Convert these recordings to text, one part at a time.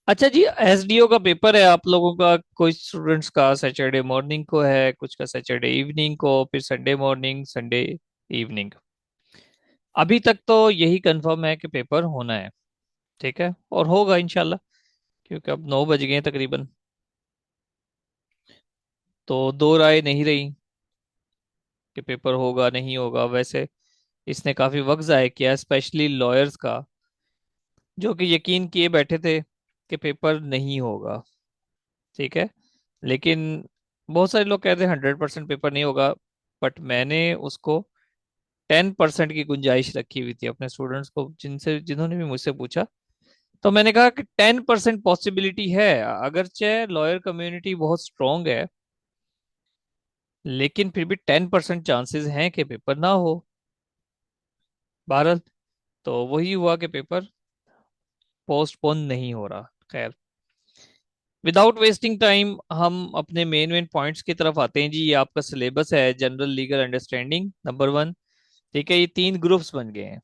अच्छा जी, एसडीओ का पेपर है आप लोगों का। कोई स्टूडेंट्स का सैटरडे मॉर्निंग को है, कुछ का सैटरडे इवनिंग को, फिर संडे मॉर्निंग, संडे इवनिंग। अभी तक तो यही कंफर्म है कि पेपर होना है। ठीक है, और होगा इंशाल्लाह, क्योंकि अब 9 बज गए हैं तकरीबन। तो दो राय नहीं रही कि पेपर होगा नहीं होगा। वैसे इसने काफी वक्त जाया किया, स्पेशली लॉयर्स का, जो कि यकीन किए बैठे थे कि पेपर नहीं होगा। ठीक है, लेकिन बहुत सारे लोग कहते हैं 100% पेपर नहीं होगा। बट मैंने उसको 10% की गुंजाइश रखी हुई थी अपने स्टूडेंट्स को, जिनसे जिन्होंने भी मुझसे पूछा। तो मैंने कहा कि 10% पॉसिबिलिटी है, अगरचे लॉयर कम्युनिटी बहुत स्ट्रांग है, लेकिन फिर भी 10% चांसेस हैं कि पेपर ना हो। बहरहाल, तो वही हुआ कि पेपर पोस्टपोन नहीं हो रहा। खैर, विदाउट वेस्टिंग टाइम हम अपने मेन मेन पॉइंट्स की तरफ आते हैं जी। ये आपका सिलेबस है, जनरल लीगल अंडरस्टैंडिंग नंबर 1। ठीक है, ये 3 ग्रुप्स बन गए हैं।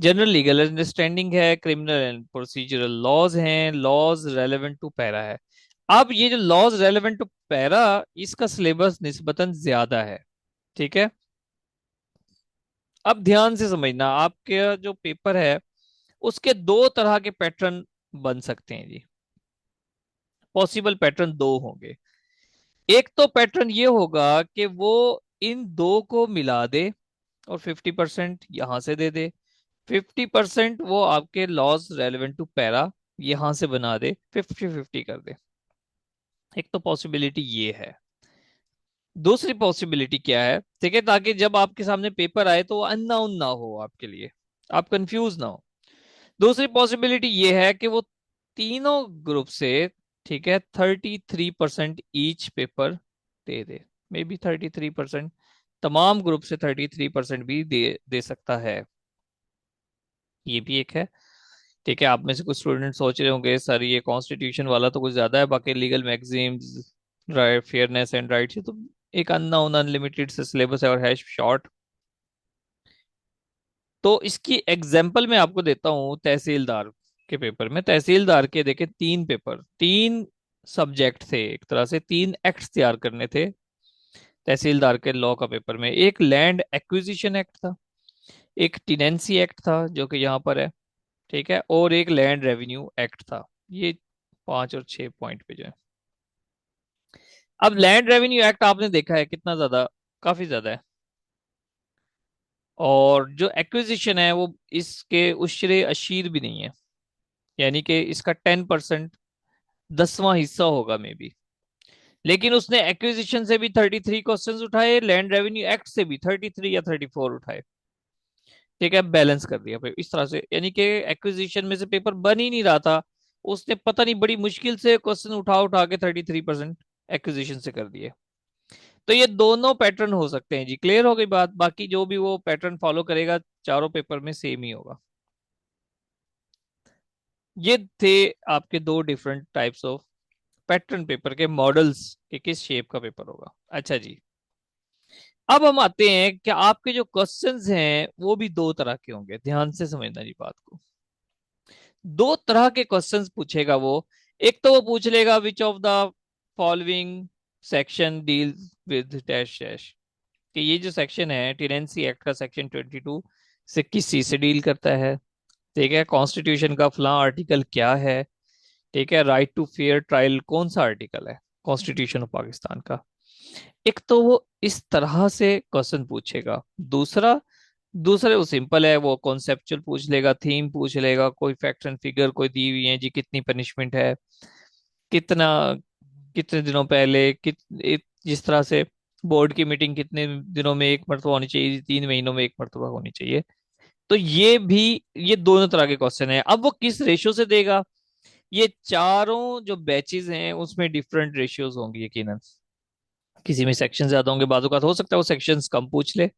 जनरल लीगल अंडरस्टैंडिंग है, क्रिमिनल एंड प्रोसीजरल लॉज हैं, लॉज रेलेवेंट टू पैरा है। अब ये जो लॉज रेलेवेंट टू पैरा, इसका सिलेबस निस्बतन ज्यादा है। ठीक है, अब ध्यान से समझना, आपके जो पेपर है उसके दो तरह के पैटर्न बन सकते हैं जी। पॉसिबल पैटर्न दो होंगे। एक तो पैटर्न ये होगा कि वो इन दो को मिला दे और 50% यहां से दे दे। 50% वो आपके लॉज रेलेवेंट टू पैरा यहां से बना दे, 50-50 कर दे। एक तो पॉसिबिलिटी ये है। दूसरी पॉसिबिलिटी क्या है, ठीक है, ताकि जब आपके सामने पेपर आए तो वो अननोन ना हो आपके लिए, आप कंफ्यूज ना हो। दूसरी पॉसिबिलिटी ये है कि वो तीनों ग्रुप से, ठीक है, 33% each paper they they. May be 33%, तमाम ग्रुप से 33% भी दे दे सकता है। ये भी एक है। ठीक है, आप में से कुछ स्टूडेंट सोच रहे होंगे सर ये कॉन्स्टिट्यूशन वाला तो कुछ ज्यादा है, बाकी legal maxims, right, fairness and rights, ये तो एक अननोन अनलिमिटेड से सिलेबस है और है शॉर्ट। तो इसकी एग्जाम्पल मैं आपको देता हूँ तहसीलदार के पेपर में। तहसीलदार के देखे 3 पेपर, 3 सब्जेक्ट थे, एक तरह से 3 एक्ट्स तैयार करने थे तहसीलदार के लॉ का पेपर में। एक लैंड एक्विजिशन एक्ट था, एक टिनेंसी एक्ट था जो कि यहाँ पर है, ठीक है, और एक लैंड रेवेन्यू एक्ट था। ये 5 और 6 पॉइंट पे जो है। अब लैंड रेवेन्यू एक्ट आपने देखा है कितना ज्यादा, काफी ज्यादा है। और जो एक्विजिशन है वो इसके उशरे अशीर भी नहीं है, यानी कि इसका 10%, 10वां हिस्सा होगा मे बी। लेकिन उसने एक्विजिशन से भी 33 क्वेश्चंस उठाए, लैंड रेवेन्यू एक्ट से भी 33 या 34 उठाए। ठीक है, बैलेंस कर दिया फिर इस तरह से, यानी कि एक्विजिशन में से पेपर बन ही नहीं रहा था, उसने पता नहीं बड़ी मुश्किल से क्वेश्चन उठा उठा के 33% एक्विजिशन से कर दिए। तो ये दोनों पैटर्न हो सकते हैं जी। क्लियर हो गई बात? बाकी जो भी वो पैटर्न फॉलो करेगा चारों पेपर में सेम ही होगा। ये थे आपके दो different types of pattern paper के मॉडल्स कि किस शेप का पेपर होगा। अच्छा जी, अब हम आते हैं कि आपके जो क्वेश्चंस हैं वो भी दो तरह के होंगे। ध्यान से समझना जी बात को। दो तरह के क्वेश्चंस पूछेगा वो। एक तो वो पूछ लेगा which of the following section deal with dash dash, कि ये जो सेक्शन है टेनेंसी एक्ट का सेक्शन 22 से किस चीज से डील करता है। ठीक है, कॉन्स्टिट्यूशन का फला आर्टिकल क्या है। ठीक है, राइट टू फेयर ट्रायल कौन सा आर्टिकल है कॉन्स्टिट्यूशन ऑफ पाकिस्तान का। एक तो वो इस तरह से क्वेश्चन पूछेगा। दूसरा, दूसरे वो सिंपल है, वो कॉन्सेप्चुअल पूछ लेगा, थीम पूछ लेगा, कोई फैक्ट एंड फिगर कोई दी हुई है जी, कितनी पनिशमेंट है, कितना, कितने दिनों पहले, जिस तरह से बोर्ड की मीटिंग कितने दिनों में एक मरतबा होनी चाहिए, 3 महीनों में एक मरतबा होनी चाहिए। तो ये भी, ये दोनों तरह के क्वेश्चन है। अब वो किस रेशियो से देगा, ये चारों जो बैचेस हैं उसमें डिफरेंट रेशियोज होंगे यकीनन। किसी में सेक्शन ज्यादा होंगे, बाजू का तो हो सकता है वो सेक्शंस कम पूछ ले।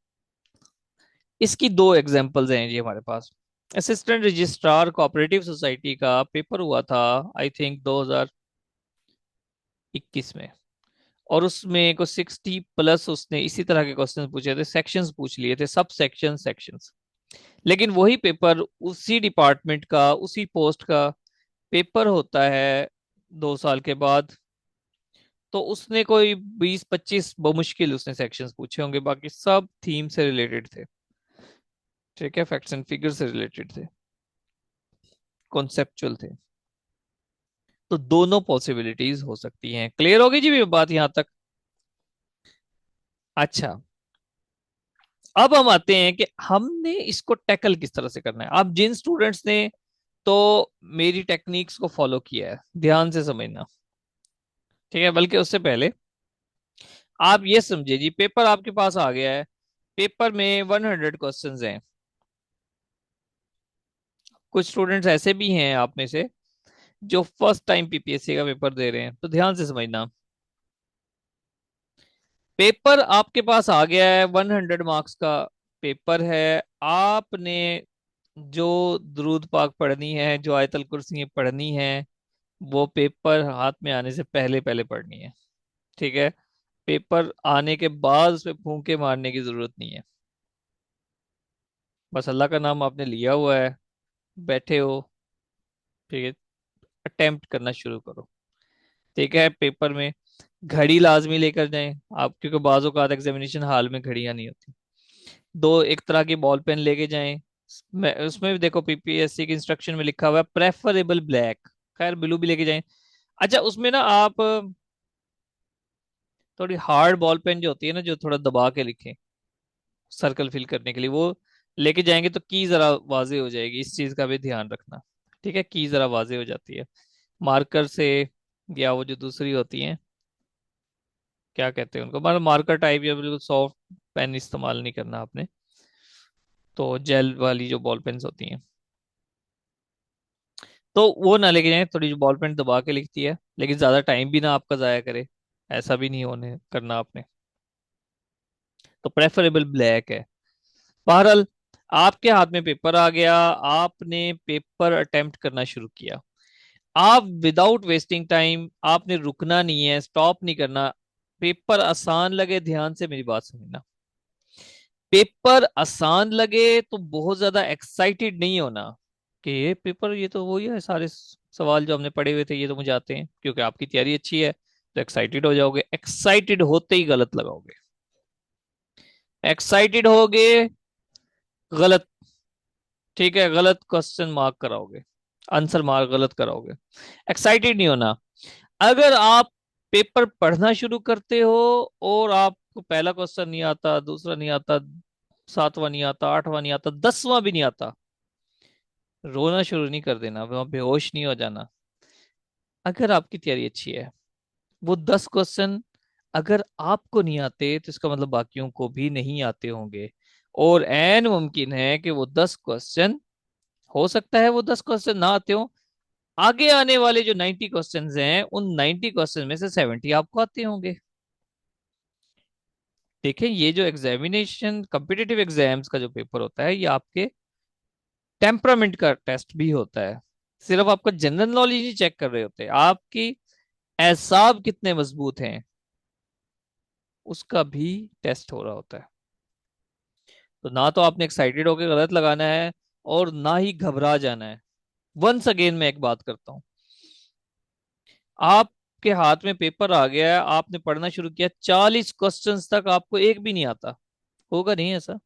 इसकी दो एग्जांपल्स हैं जी हमारे पास। असिस्टेंट रजिस्ट्रार कोऑपरेटिव सोसाइटी का पेपर हुआ था, आई थिंक 2021 में। और उसमें को 60+ उसने इसी तरह के क्वेश्चन पूछे थे, सेक्शंस पूछ लिए थे, सब सेक्शंस। लेकिन वही पेपर उसी डिपार्टमेंट का, उसी पोस्ट का पेपर होता है 2 साल के बाद, तो उसने कोई 20-25 बमुश्किल उसने सेक्शंस पूछे होंगे, बाकी सब थीम से रिलेटेड थे। ठीक है, फैक्ट्स एंड फिगर से रिलेटेड थे, कॉन्सेप्चुअल थे। तो दोनों पॉसिबिलिटीज हो सकती हैं। क्लियर होगी जी ये बात यहां तक? अच्छा, अब हम आते हैं कि हमने इसको टैकल किस तरह से करना है। अब जिन स्टूडेंट्स ने तो मेरी टेक्निक्स को फॉलो किया है, ध्यान से समझना। ठीक है, बल्कि उससे पहले आप ये समझिए जी, पेपर आपके पास आ गया है। पेपर में 100 क्वेश्चंस हैं। कुछ स्टूडेंट्स ऐसे भी हैं आप में से जो फर्स्ट टाइम पीपीएससी का पेपर दे रहे हैं, तो ध्यान से समझना। पेपर आपके पास आ गया है, 100 मार्क्स का पेपर है। आपने जो दुरूद पाक पढ़नी है, जो आयतल कुर्सी पढ़नी है, वो पेपर हाथ में आने से पहले पहले पढ़नी है। ठीक है, पेपर आने के बाद उसमें फूंके मारने की जरूरत नहीं है। बस अल्लाह का नाम आपने लिया हुआ है, बैठे हो। ठीक है, अटेम्प्ट करना शुरू करो। ठीक है, पेपर में घड़ी लाजमी लेकर जाएं आप, क्योंकि बाजों का एग्जामिनेशन हॉल में घड़ियां नहीं होती। दो एक तरह की बॉल पेन लेके जाएं। उसमें भी देखो पीपीएससी के इंस्ट्रक्शन में लिखा हुआ है प्रेफरेबल ब्लैक। खैर ब्लू भी लेके जाएं। अच्छा, उसमें ना आप थोड़ी हार्ड बॉल पेन जो होती है ना, जो थोड़ा दबा के लिखें सर्कल फिल करने के लिए, वो लेके जाएंगे तो की जरा वाजे हो जाएगी। इस चीज का भी ध्यान रखना। ठीक है, की जरा वाजे हो जाती है मार्कर से, या वो जो दूसरी होती हैं, क्या कहते हैं उनको, मतलब मार्कर टाइप, या बिल्कुल सॉफ्ट पेन इस्तेमाल नहीं करना आपने। तो जेल वाली जो बॉल पेन्स होती हैं, तो वो ना लेके जाएं। थोड़ी जो बॉल पेन दबा के लिखती है, लेकिन ज्यादा टाइम भी ना आपका जाया करे, ऐसा भी नहीं होने करना आपने। तो प्रेफरेबल ब्लैक है। बहरहाल, आपके हाथ में पेपर आ गया, आपने पेपर अटेम्प्ट करना शुरू किया। आप विदाउट वेस्टिंग टाइम, आपने रुकना नहीं है, स्टॉप नहीं करना। पेपर आसान लगे, ध्यान से मेरी बात समझना, पेपर आसान लगे तो बहुत ज्यादा एक्साइटेड नहीं होना कि ये पेपर, ये तो वही है, सारे सवाल जो हमने पढ़े हुए थे ये तो मुझे आते हैं। क्योंकि आपकी तैयारी अच्छी है तो एक्साइटेड हो जाओगे। एक्साइटेड होते ही गलत लगाओगे। एक्साइटेड होगे, गलत। ठीक है, गलत क्वेश्चन मार्क कराओगे, आंसर मार्क गलत कराओगे। एक्साइटेड नहीं होना। अगर आप पेपर पढ़ना शुरू करते हो और आपको पहला क्वेश्चन नहीं आता, दूसरा नहीं आता, सातवां नहीं आता, आठवां नहीं आता, 10वां भी नहीं आता, रोना शुरू नहीं कर देना, वहां बेहोश नहीं हो जाना। अगर आपकी तैयारी अच्छी है, वो 10 क्वेश्चन अगर आपको नहीं आते तो इसका मतलब बाकियों को भी नहीं आते होंगे। और एन मुमकिन है कि वो 10 क्वेश्चन, हो सकता है वो 10 क्वेश्चन ना आते हो, आगे आने वाले जो 90 क्वेश्चन हैं, उन 90 क्वेश्चन में से 70 आपको आते होंगे। देखें, ये जो एग्जामिनेशन कॉम्पिटिटिव एग्जाम्स का जो पेपर होता है, ये आपके टेम्परामेंट का टेस्ट भी होता है। सिर्फ आपका जनरल नॉलेज ही चेक कर रहे होते हैं, आपकी एसाब कितने मजबूत हैं उसका भी टेस्ट हो रहा होता है। तो ना तो आपने एक्साइटेड होकर गलत लगाना है, और ना ही घबरा जाना है। वंस अगेन मैं एक बात करता हूं, आपके हाथ में पेपर आ गया है, आपने पढ़ना शुरू किया, 40 क्वेश्चंस तक आपको एक भी नहीं आता, होगा नहीं ऐसा,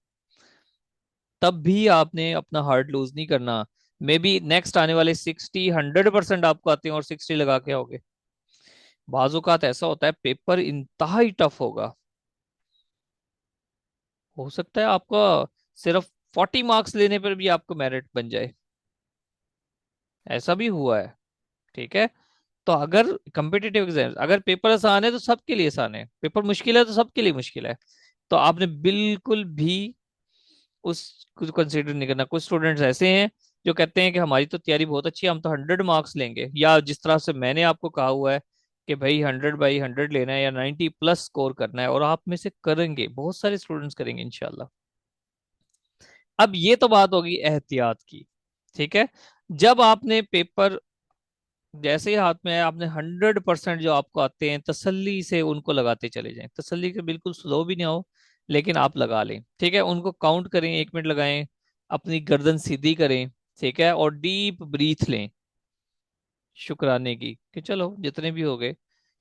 तब भी आपने अपना हार्ट लूज नहीं करना। मे बी नेक्स्ट आने वाले 60-100% आपको आते हैं और 60 लगा के आओगे। बाजुकात ऐसा होता है पेपर इंतहाई टफ होगा, हो सकता है आपका सिर्फ 40 मार्क्स लेने पर भी आपको मेरिट बन जाए। ऐसा भी हुआ है। ठीक है, तो अगर कम्पिटिटिव एग्जाम, अगर पेपर आसान है तो सबके लिए आसान है, पेपर मुश्किल है तो सबके लिए मुश्किल है। तो आपने बिल्कुल भी उसको कंसिडर नहीं करना। कुछ स्टूडेंट्स ऐसे हैं जो कहते हैं कि हमारी तो तैयारी बहुत अच्छी है, हम तो 100 मार्क्स लेंगे, या जिस तरह से मैंने आपको कहा हुआ है कि भाई 100/100 लेना है या 90+ स्कोर करना है, और आप में से करेंगे, बहुत सारे स्टूडेंट्स करेंगे इंशाल्लाह। अब ये तो बात होगी एहतियात की। ठीक है, जब आपने पेपर जैसे ही हाथ में आया, आपने 100% जो आपको आते हैं तसल्ली से उनको लगाते चले जाएं। तसल्ली के बिल्कुल स्लो भी नहीं हो, लेकिन आप लगा लें। ठीक है, उनको काउंट करें, 1 मिनट लगाएं, अपनी गर्दन सीधी करें। ठीक है, और डीप ब्रीथ लें। शुक्राने की कि चलो जितने भी हो गए,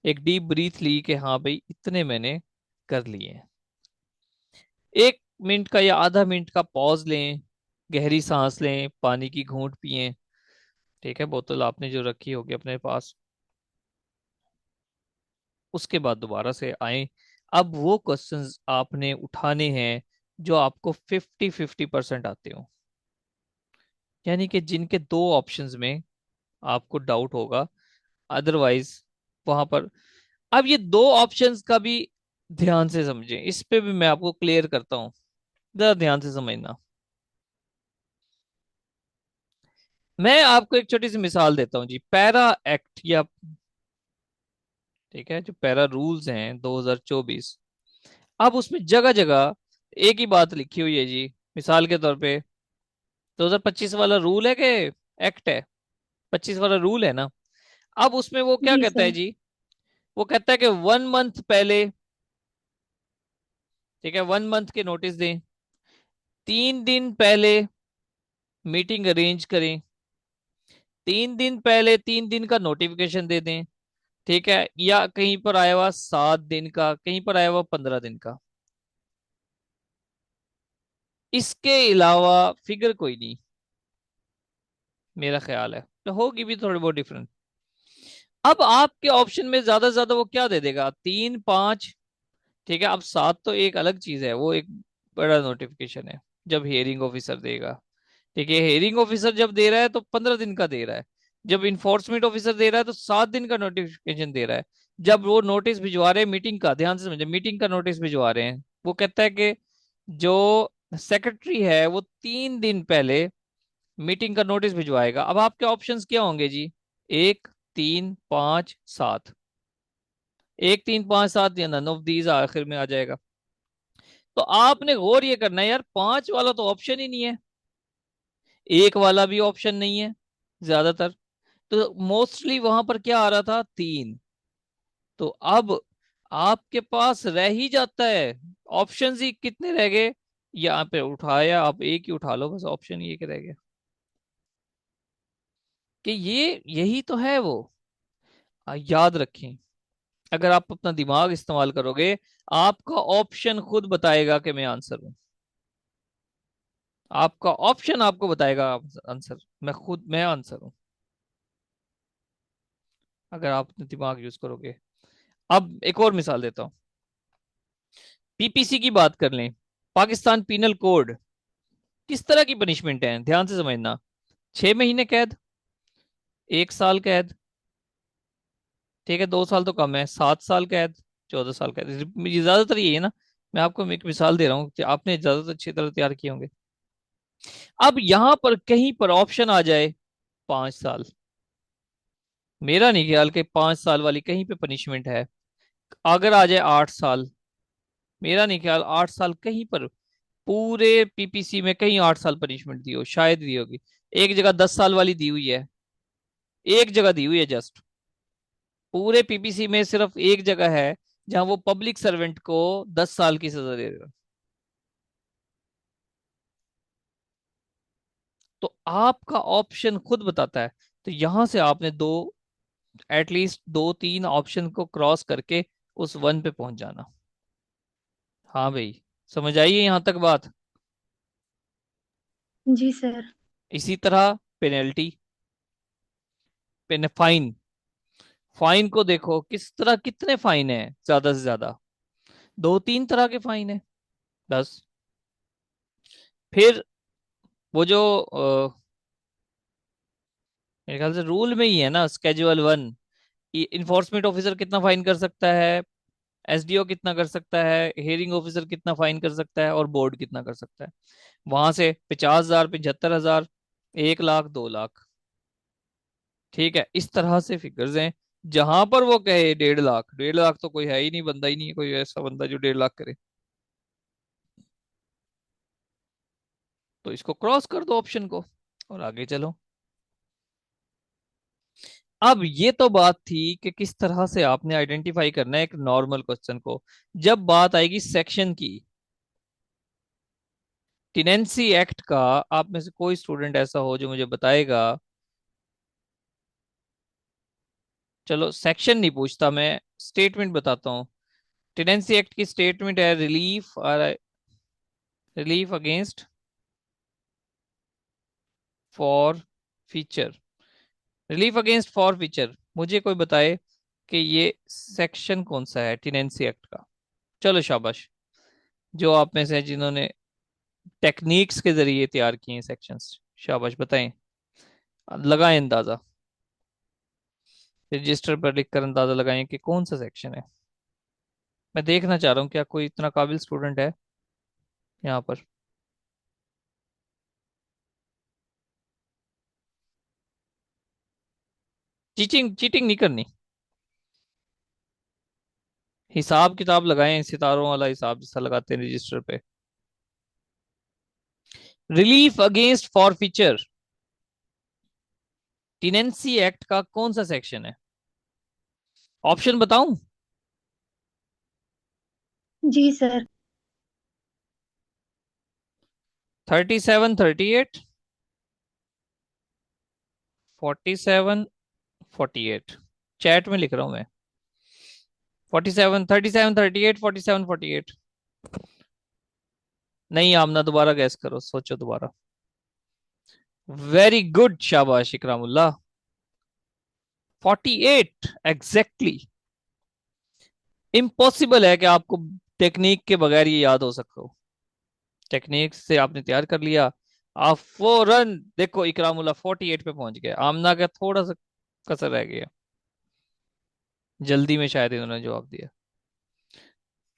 एक डीप ब्रीथ ली कि हाँ भाई इतने मैंने कर लिए हैं। 1 मिनट का या आधा मिनट का पॉज लें, गहरी सांस लें, पानी की घूंट पिएं। ठीक है, बोतल आपने जो रखी होगी अपने पास, उसके बाद दोबारा से आए। अब वो क्वेश्चंस आपने उठाने हैं जो आपको 50-50% आते हो, यानी कि जिनके दो ऑप्शंस में आपको डाउट होगा, अदरवाइज वहां पर। अब ये दो ऑप्शंस का भी ध्यान से समझें, इस पे भी मैं आपको क्लियर करता हूँ, जरा ध्यान से समझना। मैं आपको एक छोटी सी मिसाल देता हूँ जी, पैरा एक्ट या, ठीक है, जो पैरा रूल्स हैं 2024, अब उसमें जगह जगह एक ही बात लिखी हुई है जी। मिसाल के तौर पे 2025 वाला रूल है कि एक्ट है, 25 वाला रूल है ना। अब उसमें वो क्या जी कहता है सर। जी, वो कहता है कि 1 मंथ पहले, ठीक है, 1 मंथ के नोटिस दें, 3 दिन पहले मीटिंग अरेंज करें, 3 दिन पहले 3 दिन का नोटिफिकेशन दे दें, ठीक है, या कहीं पर आया हुआ 7 दिन का, कहीं पर आया हुआ 15 दिन का। इसके अलावा फिगर कोई नहीं, मेरा ख्याल है तो होगी भी थोड़ी बहुत डिफरेंट। अब आपके ऑप्शन में ज्यादा से ज्यादा वो क्या दे देगा, 3-5, ठीक है। अब 7 तो एक अलग चीज है, वो एक बड़ा नोटिफिकेशन है जब हियरिंग ऑफिसर देगा। ठीक है, हियरिंग ऑफिसर जब दे रहा है तो 15 दिन का दे रहा है, जब इन्फोर्समेंट ऑफिसर दे रहा है तो 7 दिन का नोटिफिकेशन दे रहा है। जब वो नोटिस भिजवा रहे हैं मीटिंग का, ध्यान से समझे, मीटिंग का नोटिस भिजवा रहे हैं, वो कहता है कि जो सेक्रेटरी है वो 3 दिन पहले मीटिंग का नोटिस भिजवाएगा। अब आपके ऑप्शंस क्या होंगे जी, 1, 3, 5, 7, 1, 3, 5, 7, या नन ऑफ दीज आखिर में आ जाएगा। तो आपने गौर ये करना है यार, 5 वाला तो ऑप्शन ही नहीं है, एक वाला भी ऑप्शन नहीं है ज्यादातर, तो मोस्टली वहां पर क्या आ रहा था, 3। तो अब आपके पास रह ही जाता है, ऑप्शंस ही कितने रह गए, यहाँ पे उठाया आप एक ही उठा लो, बस ऑप्शन ये के रह गया कि ये यही तो है वो। याद रखें, अगर आप अपना दिमाग इस्तेमाल करोगे, आपका ऑप्शन खुद बताएगा कि मैं आंसर हूं, आपका ऑप्शन आपको बताएगा आंसर, मैं आंसर हूं, अगर आप अपना दिमाग यूज करोगे। अब एक और मिसाल देता हूं, पीपीसी की बात कर लें, पाकिस्तान पीनल कोड, किस तरह की पनिशमेंट है, ध्यान से समझना। 6 महीने कैद, 1 साल कैद, ठीक है, 2 साल तो कम है, 7 साल कैद, 14 साल कैद, ये ज्यादातर ये है ना। मैं आपको एक मिसाल दे रहा हूँ कि आपने ज्यादातर अच्छी तरह तैयार किए होंगे। अब यहां पर कहीं पर ऑप्शन आ जाए 5 साल, मेरा नहीं ख्याल कि 5 साल वाली कहीं पे पनिशमेंट है। अगर आ जाए 8 साल, मेरा नहीं ख्याल 8 साल कहीं पर पूरे पीपीसी में कहीं 8 साल पनिशमेंट दी हो, शायद दी होगी। एक जगह 10 साल वाली दी हुई है, एक जगह दी हुई है जस्ट, पूरे पीपीसी में सिर्फ एक जगह है जहां वो पब्लिक सर्वेंट को 10 साल की सजा दे देगा। तो आपका ऑप्शन खुद बताता है, तो यहां से आपने दो, एटलीस्ट 2-3 ऑप्शन को क्रॉस करके उस वन पे पहुंच जाना। हाँ भाई, समझ आइए यहां तक बात। जी सर। इसी तरह पेनल्टी, फाइन, फाइन को देखो किस तरह, कितने फाइन है, ज्यादा से ज्यादा 2-3 तरह के फाइन है, 10। फिर वो जो मेरे ख्याल से रूल में ही है ना, स्केड्यूल 1, इन्फोर्समेंट ऑफिसर कितना फाइन कर सकता है, एसडीओ कितना कर सकता है, हियरिंग ऑफिसर कितना फाइन कर सकता है, और बोर्ड कितना कर सकता है। वहां से 50,000, 75,000, 1 लाख, 2 लाख, ठीक है, इस तरह से फिगर्स हैं। जहां पर वो कहे 1.5 लाख, 1.5 लाख तो कोई है ही नहीं, बंदा ही नहीं है कोई ऐसा बंदा जो 1.5 लाख करे, तो इसको क्रॉस कर दो ऑप्शन को और आगे चलो। अब ये तो बात थी कि किस तरह से आपने आइडेंटिफाई करना है एक नॉर्मल क्वेश्चन को। जब बात आएगी सेक्शन की, टेनेंसी एक्ट का, आप में से कोई स्टूडेंट ऐसा हो जो मुझे बताएगा चलो सेक्शन नहीं पूछता, मैं स्टेटमेंट बताता हूँ। टेनेंसी एक्ट की स्टेटमेंट है, relief against for feature. Relief against for feature, मुझे कोई बताए कि ये सेक्शन कौन सा है टेनेंसी एक्ट का। चलो शाबाश, जो आप में से हैं जिन्होंने टेक्निक्स के जरिए तैयार किए हैं सेक्शंस, शाबाश बताएं, लगाएं अंदाजा, रजिस्टर पर लिखकर अंदाजा लगाएं कि कौन सा सेक्शन है। मैं देखना चाह रहा हूँ क्या कोई इतना काबिल स्टूडेंट है यहाँ पर। चीटिंग चीटिंग नहीं करनी, हिसाब किताब लगाएं, सितारों वाला हिसाब जैसा लगाते हैं रजिस्टर पे। Relief against for feature tenancy act का कौन सा सेक्शन है? ऑप्शन बताऊं? जी सर। 37, 38, 47, 48। चैट में लिख रहा हूं मैं। 47, 37, 38, 47, 48। नहीं आमना, दोबारा गैस करो, सोचो दोबारा। वेरी गुड, शाबाश इकरामुल्ला, 48 एग्जैक्टली। इम्पॉसिबल है कि आपको टेक्निक के बगैर ये याद हो सको। टेक्निक से आपने तैयार कर लिया, आप फौरन देखो इकरामुल्ला 48 पे पहुंच गए, आमना का थोड़ा सा कसर रह गया, जल्दी में शायद इन्होंने जवाब दिया।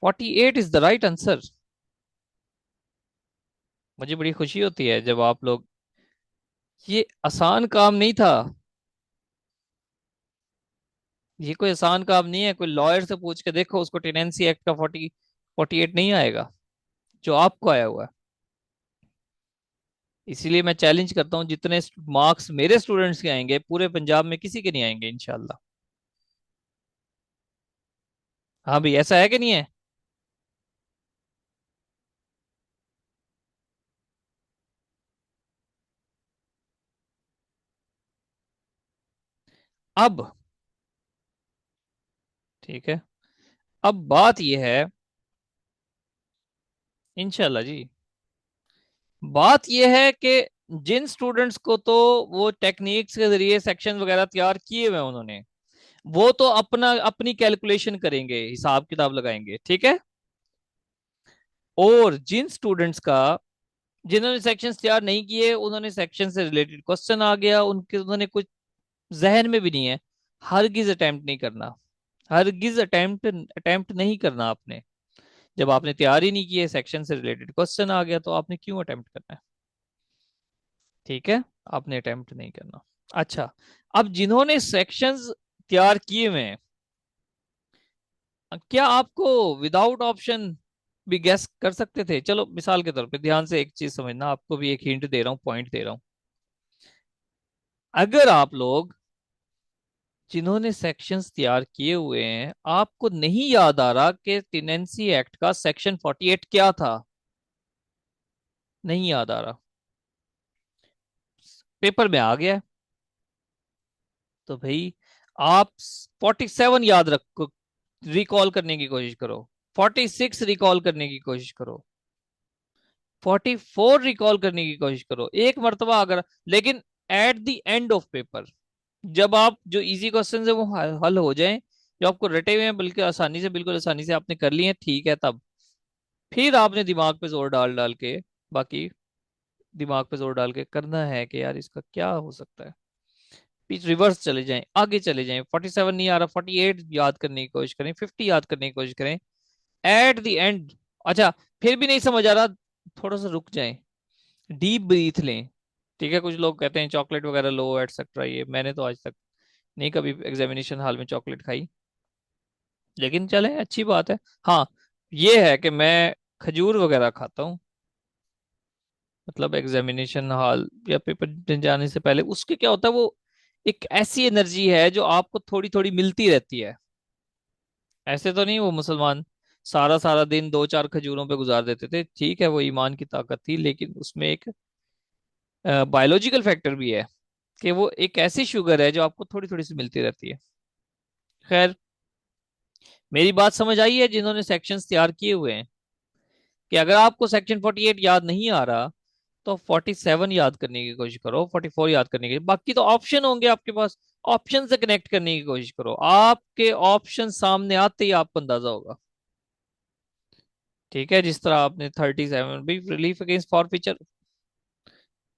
48 इज द राइट आंसर। मुझे बड़ी खुशी होती है जब आप लोग, ये आसान काम नहीं था, ये कोई आसान काम नहीं है। कोई लॉयर से पूछ के देखो, उसको टेनेंसी एक्ट का 48 नहीं आएगा जो आपको आया हुआ है। इसीलिए मैं चैलेंज करता हूँ, जितने मार्क्स मेरे स्टूडेंट्स के आएंगे पूरे पंजाब में किसी के नहीं आएंगे इंशाल्लाह। हाँ भाई, ऐसा है कि नहीं है? अब ठीक है, अब बात यह है, इंशाल्लाह जी, बात यह है कि जिन स्टूडेंट्स को तो वो टेक्निक्स के जरिए सेक्शन वगैरह तैयार किए हुए हैं उन्होंने, वो तो अपना अपनी कैलकुलेशन करेंगे, हिसाब किताब लगाएंगे, ठीक है। और जिन स्टूडेंट्स का, जिन्होंने सेक्शंस तैयार नहीं किए, उन्होंने सेक्शन से रिलेटेड क्वेश्चन आ गया उनके, उन्होंने कुछ जहन में भी नहीं है, हरगिज अटेम्प्ट नहीं करना। हरगिज अटेम्प्ट नहीं करना आपने। जब आपने तैयार ही नहीं किए, सेक्शन से रिलेटेड क्वेश्चन आ गया, तो आपने क्यों अटेम्प्ट करना है? ठीक है, आपने अटेम्प्ट नहीं करना। अच्छा, अब जिन्होंने सेक्शंस तैयार किए हुए हैं, क्या आपको विदाउट ऑप्शन भी गैस कर सकते थे? चलो मिसाल के तौर पे ध्यान से एक चीज समझना, आपको भी एक हिंट दे रहा हूँ, पॉइंट दे रहा हूँ। अगर आप लोग जिन्होंने सेक्शंस तैयार किए हुए हैं, आपको नहीं याद आ रहा कि टेनेंसी एक्ट का सेक्शन 48 क्या था, नहीं याद आ रहा, पेपर में आ गया, तो भाई आप 47 याद रखो, रिकॉल करने की कोशिश करो, 46 रिकॉल करने की कोशिश करो, 44 रिकॉल करने की कोशिश करो एक मर्तबा अगर। लेकिन at the end of paper, जब आप जो इजी क्वेश्चन है वो हल हो जाएं, जो आपको रटे हुए हैं बल्कि आसानी से, बिल्कुल आसानी से आपने कर लिए हैं, ठीक है, तब फिर आपने दिमाग पे जोर डाल डाल के, बाकी दिमाग पे जोर डाल के करना है कि यार इसका क्या हो सकता है। बीच रिवर्स चले जाएं, आगे चले जाएं, 47 नहीं आ रहा, 48 याद करने की कोशिश करें, 50 याद करने की कोशिश करें, एट द एंड। अच्छा, फिर भी नहीं समझ आ रहा, थोड़ा सा रुक जाएं, डीप ब्रीथ लें। ठीक है, कुछ लोग कहते हैं चॉकलेट वगैरह लो एटसेट्रा, ये मैंने तो आज तक नहीं कभी एग्जामिनेशन हॉल में चॉकलेट खाई, लेकिन चले अच्छी बात है। हाँ, ये है कि मैं खजूर वगैरह खाता हूँ, मतलब एग्जामिनेशन हॉल या पेपर जाने से पहले, उसके क्या होता है, वो एक ऐसी एनर्जी है जो आपको थोड़ी थोड़ी मिलती रहती है। ऐसे तो नहीं वो मुसलमान सारा सारा दिन दो चार खजूरों पे गुजार देते थे, ठीक है वो ईमान की ताकत थी, लेकिन उसमें एक बायोलॉजिकल फैक्टर भी है कि वो एक ऐसी शुगर है जो आपको थोड़ी थोड़ी सी मिलती रहती है। खैर, मेरी बात समझ आई है जिन्होंने सेक्शंस तैयार किए हुए हैं, कि अगर आपको सेक्शन 48 याद नहीं आ रहा तो 47 याद करने की कोशिश करो, 44 याद करने की, बाकी तो ऑप्शन होंगे आपके पास, ऑप्शन से कनेक्ट करने की कोशिश करो, आपके ऑप्शन सामने आते ही आपको अंदाजा होगा। ठीक है, जिस तरह आपने 37 भी, रिलीफ अगेंस्ट फॉरफीचर,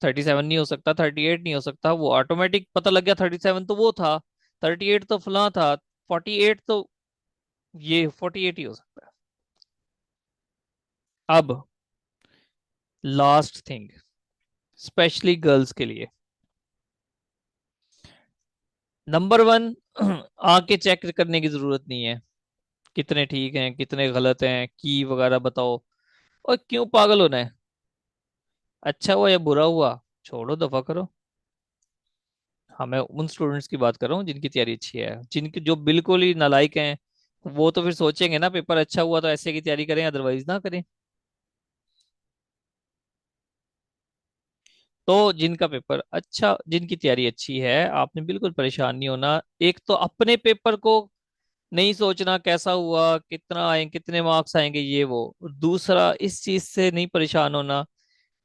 37 नहीं हो सकता, 38 नहीं हो सकता, वो ऑटोमेटिक पता लग गया, 37 तो वो था, 38 तो फलां था, 48 तो ये 48 ही हो सकता है। अब लास्ट थिंग, स्पेशली गर्ल्स के लिए, नंबर वन, आके चेक करने की जरूरत नहीं है कितने ठीक हैं कितने गलत हैं, की वगैरह बताओ, और क्यों पागल होना है, अच्छा हुआ या बुरा हुआ छोड़ो, दफा करो। हाँ, मैं उन स्टूडेंट्स की बात कर रहा हूँ जिनकी तैयारी अच्छी है, जिनकी जो बिल्कुल ही नालायक हैं, वो तो फिर सोचेंगे ना पेपर अच्छा हुआ तो ऐसे की तैयारी करें, अदरवाइज ना करें। तो जिनका पेपर अच्छा, जिनकी तैयारी अच्छी है, आपने बिल्कुल परेशान नहीं होना। एक तो अपने पेपर को नहीं सोचना कैसा हुआ, कितना आए, कितने मार्क्स आएंगे, ये वो। और दूसरा, इस चीज से नहीं परेशान होना,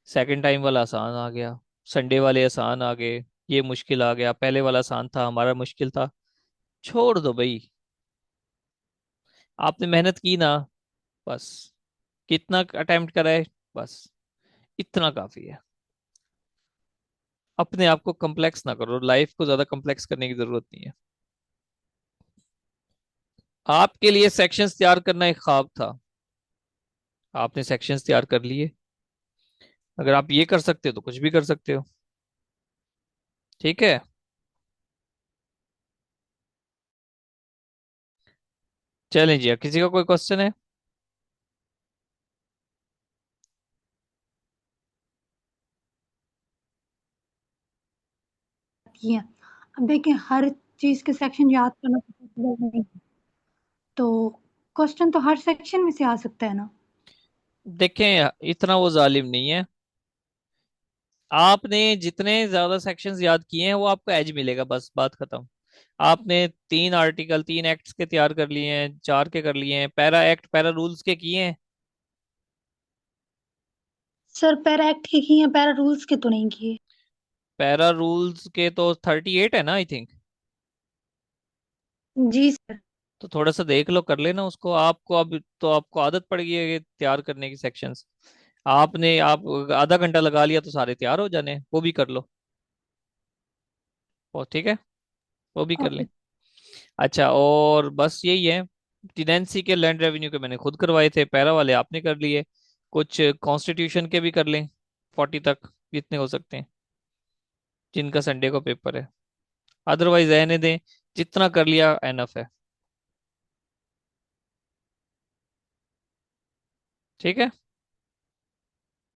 सेकंड टाइम वाला आसान आ गया, संडे वाले आसान आ गए, ये मुश्किल आ गया, पहले वाला आसान था हमारा मुश्किल था, छोड़ दो भाई। आपने मेहनत की ना, बस, कितना अटेम्प्ट करा है, बस इतना काफी है। अपने आप को कम्प्लेक्स ना करो, लाइफ को ज्यादा कम्प्लेक्स करने की जरूरत नहीं है। आपके लिए सेक्शंस तैयार करना एक ख्वाब था, आपने सेक्शंस तैयार कर लिए। अगर आप ये कर सकते हो तो कुछ भी कर सकते हो। ठीक है, चलें जी, किसी का कोई क्वेश्चन है? की है। अब देखिए हर चीज़ के सेक्शन याद करना तो पॉसिबल नहीं है। तो क्वेश्चन तो हर सेक्शन में से आ सकता है ना? देखें, इतना वो जालिम नहीं है, आपने जितने ज्यादा सेक्शंस याद किए हैं वो आपको एज मिलेगा, बस बात खत्म। आपने 3 आर्टिकल 3 एक्ट्स के तैयार कर लिए हैं, 4 के कर लिए हैं, पैरा एक्ट पैरा रूल्स के किए हैं। सर पैरा एक्ट के किए हैं, पैरा रूल्स के तो नहीं किए। पैरा रूल्स के तो 38 है ना, आई थिंक। Ji sir. तो थोड़ा सा देख लो, कर लेना उसको, आपको अब तो आपको आदत पड़ गई है ये तैयार करने की सेक्शंस। आप आधा घंटा लगा लिया तो सारे तैयार हो जाने, वो भी कर लो। ओ ठीक है, वो भी कर लें। ओके। अच्छा, और बस यही है, टेनेंसी के लैंड रेवेन्यू के मैंने खुद करवाए थे, पैरा वाले आपने कर लिए, कुछ कॉन्स्टिट्यूशन के भी कर लें, 40 तक जितने हो सकते हैं, जिनका संडे को पेपर है। अदरवाइज रहने दें, जितना कर लिया एनफ है। ठीक है।